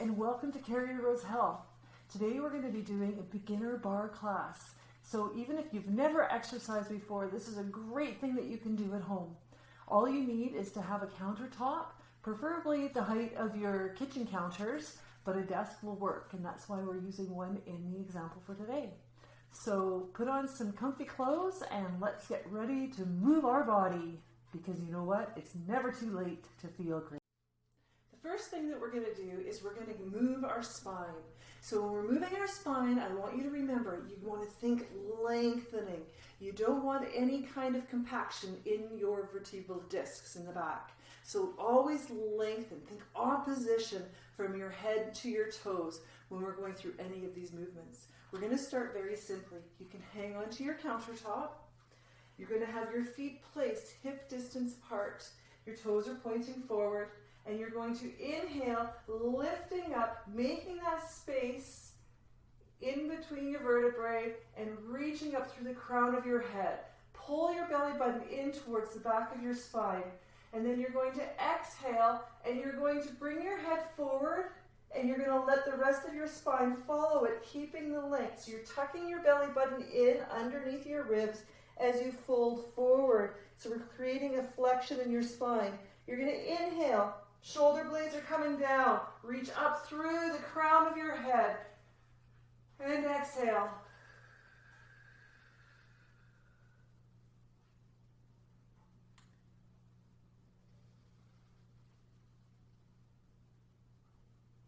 and welcome to Carrier Rose Health. Today we're going to be doing a beginner bar class. So even if you've never exercised before, this is a great thing that you can do at home. All you need is to have a countertop, preferably the height of your kitchen counters, but a desk will work, and that's why we're using one in the example for today. So put on some comfy clothes and let's get ready to move our body, because you know what? It's never too late to feel great. The first thing that we're going to do is we're going to move our spine. So when we're moving our spine, I want you to remember, you want to think lengthening. You don't want any kind of compaction in your vertebral discs in the back. So always lengthen. Think opposition from your head to your toes when we're going through any of these movements. We're going to start very simply. You can hang onto your countertop. You're going to have your feet placed hip distance apart. Your toes are pointing forward. And you're going to inhale, lifting up, making that space in between your vertebrae and reaching up through the crown of your head. Pull your belly button in towards the back of your spine. And then you're going to exhale and you're going to bring your head forward and you're going to let the rest of your spine follow it, keeping the length. So you're tucking your belly button in underneath your ribs as you fold forward. So we're creating a flexion in your spine. You're going to inhale. Shoulder blades are coming down. Reach up through the crown of your head. And exhale.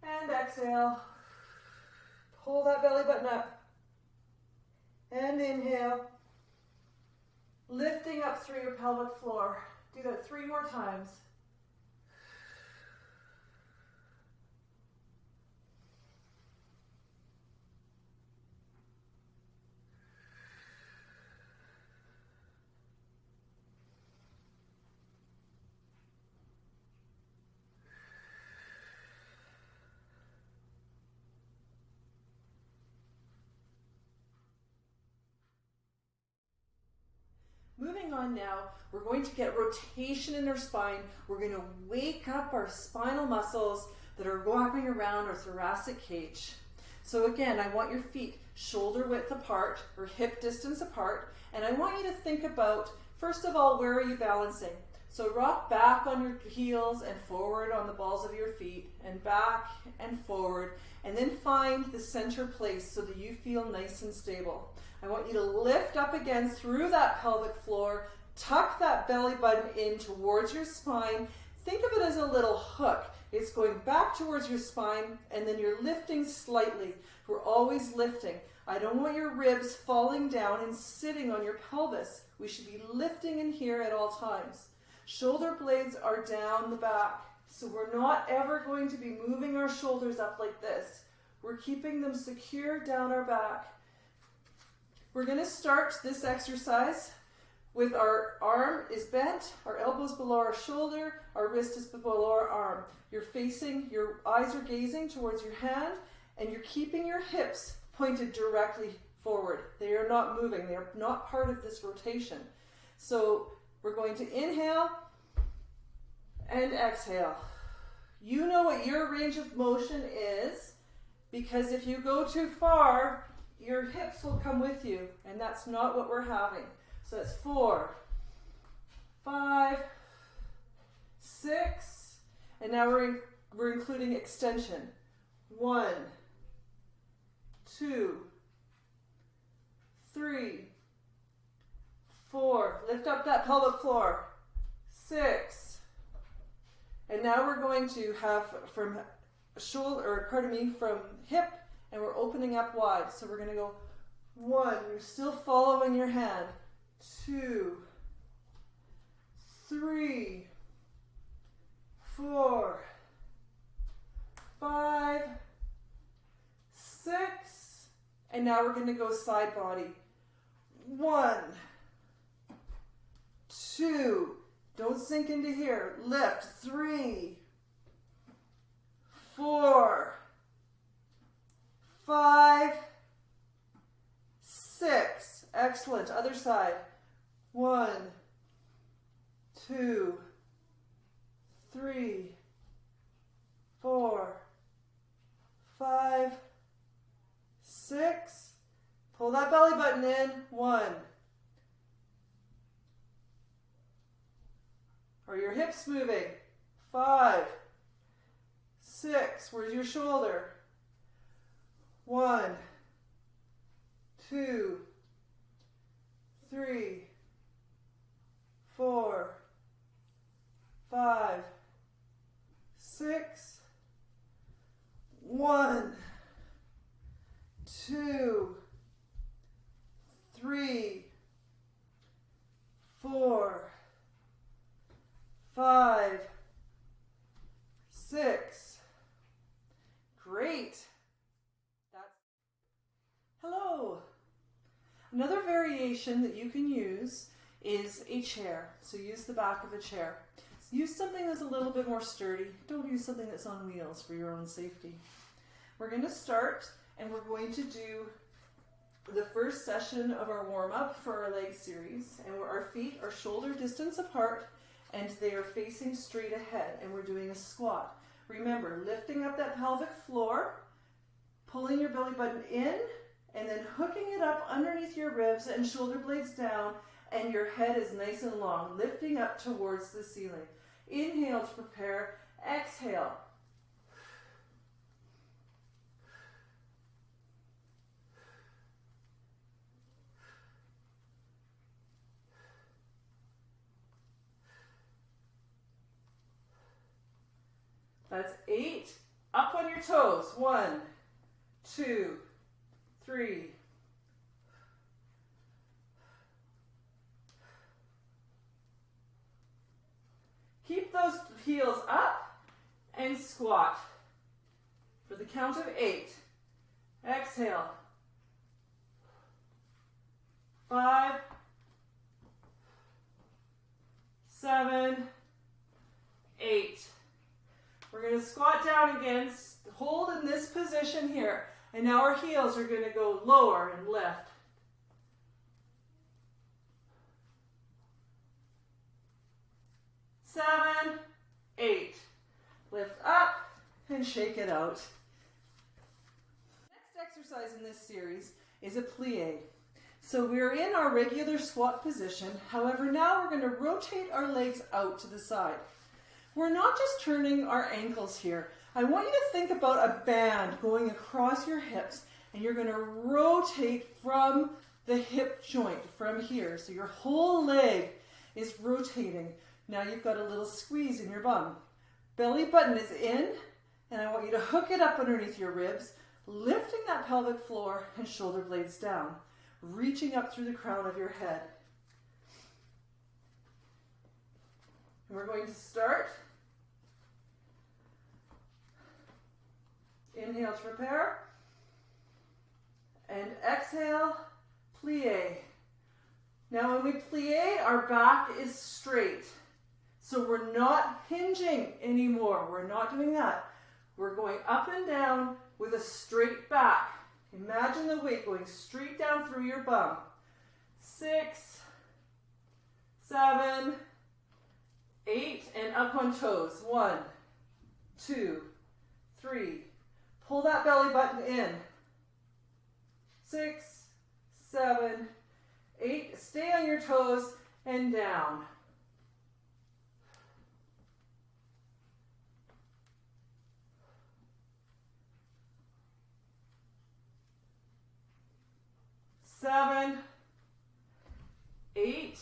And exhale. Pull that belly button up. And inhale. Lifting up through your pelvic floor. Do that 3 more times. Moving on now, we're going to get rotation in our spine. We're going to wake up our spinal muscles that are wrapping around our thoracic cage. So again, I want your feet shoulder width apart or hip distance apart. And I want you to think about, first of all, where are you balancing? So rock back on your heels and forward on the balls of your feet and back and forward. And then find the center place so that you feel nice and stable. I want you to lift up again through that pelvic floor, tuck that belly button in towards your spine. Think of it as a little hook. It's going back towards your spine and then you're lifting slightly. We're always lifting. I don't want your ribs falling down and sitting on your pelvis. We should be lifting in here at all times. Shoulder blades are down the back, so we're not ever going to be moving our shoulders up like this. We're keeping them secure down our back. We're going to start this exercise with our arm is bent, our elbows below our shoulder, our wrist is below our arm. You're facing, your eyes are gazing towards your hand, and you're keeping your hips pointed directly forward. They are not moving. They are not part of this rotation. So we're going to inhale and exhale. You know what your range of motion is, because if you go too far, your hips will come with you, and that's not what we're having. So that's 4, 5, 6, and now we're including extension. 1, 2, 3, 4. Lift up that pelvic floor. 6, and now we're going to have from hip. And we're opening up wide. So we're going to go 1, you're still following your hand. 2, 3, 4, 5, 6. And now we're going to go side body. 1, 2, don't sink into here. Lift. 3, 4, 5, 6. Excellent. Other side. 1, 2, 3, 4, that belly button in. 1. Are your hips moving? 5, 6. Where's your shoulder? 1, 2, 3, 4, 5, 6. 1, 2, 3, 4, 5, 6. Great. Hello. Another variation that you can use is a chair. So use the back of a chair. Use something that's a little bit more sturdy. Don't use something that's on wheels for your own safety. We're going to start and we're going to do the first session of our warm-up for our leg series, and where our feet are shoulder distance apart and they are facing straight ahead, and we're doing a squat. Remember, lifting up that pelvic floor, pulling your belly button in, and then hooking it up underneath your ribs and shoulder blades down, and your head is nice and long, lifting up towards the ceiling. Inhale to prepare, exhale. That's 8. Up on your toes. 1, 2, 3. Keep those heels up and squat for the count of 8. Exhale. 5, 7, 8. We're going to squat down again, hold in this position here, and now our heels are going to go lower and lift. 7, 8. Lift up and shake it out. Next exercise in this series is a plie. So we're in our regular squat position. However, now we're going to rotate our legs out to the side. We're not just turning our ankles here. I want you to think about a band going across your hips, and you're going to rotate from the hip joint from here. So your whole leg is rotating. Now you've got a little squeeze in your bum. Belly button is in, and I want you to hook it up underneath your ribs, lifting that pelvic floor and shoulder blades down, reaching up through the crown of your head. And we're going to start. Inhale to prepare. And exhale, plie. Now when we plie, our back is straight. So we're not hinging anymore. We're not doing that. We're going up and down with a straight back. Imagine the weight going straight down through your bum. 6, 7, 8, and up on toes. 1, 2, 3. Pull that belly button in. 6, 7, 8. Stay on your toes and down. 7, 8.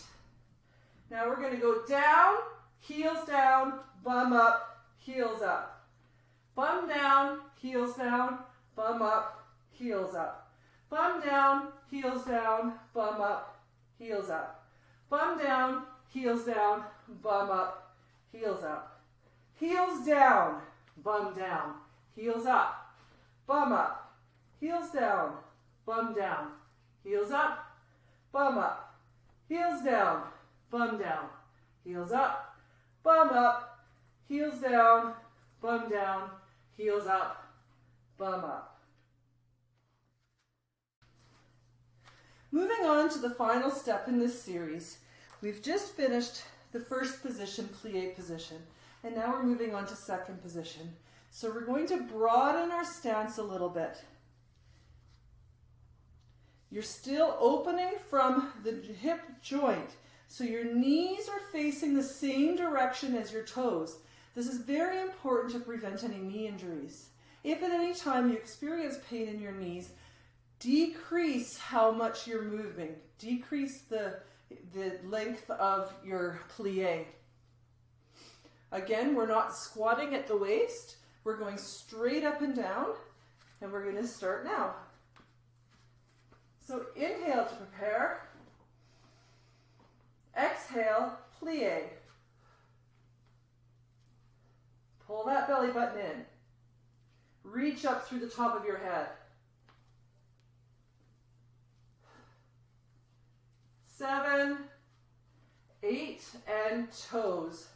Now we're going to go down, heels down, bum up, heels up. Bum down, heels down, bum up, heels up. Bum down, heels down, bum up, heels up. Bum down, heels down, bum up, heels up. Heels down, bum down, heels up, bum up, heels down, bum down, heels up, bum up, heels down, bum down, heels up, bum up, heels down, bum down, heels up, bum up. Moving on to the final step in this series, we've just finished the first position, plie position, and now we're moving on to second position. So we're going to broaden our stance a little bit. You're still opening from the hip joint. So your knees are facing the same direction as your toes. This is very important to prevent any knee injuries. If at any time you experience pain in your knees, decrease how much you're moving. Decrease the length of your plie. Again, we're not squatting at the waist. We're going straight up and down, and we're going to start now. So inhale to prepare. Exhale, plie. Pull that belly button in. Reach up through the top of your head. 7, 8, and toes.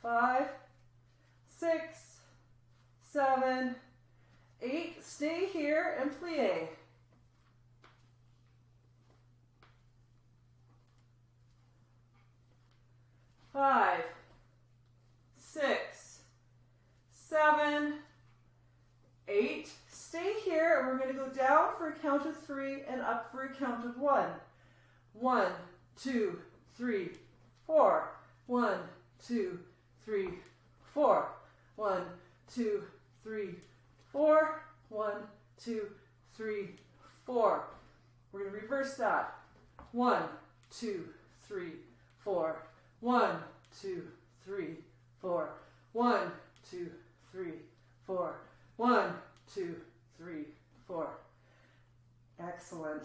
5, 6, 7, 8. Stay here and plie. 5, 6, 7, 8. Stay here, and we're going to go down for a count of 3 and up for a count of 1. 1, 2, 3, 4. 1, 2, 3, 4. 1, 2, 3, 4. 1, 2, 3, 4. We're going to reverse that. 1, 2, 3, 4. 1, 2, 3, 4. 1, 2, 3, 4. 1, 2, 3, 4. Excellent.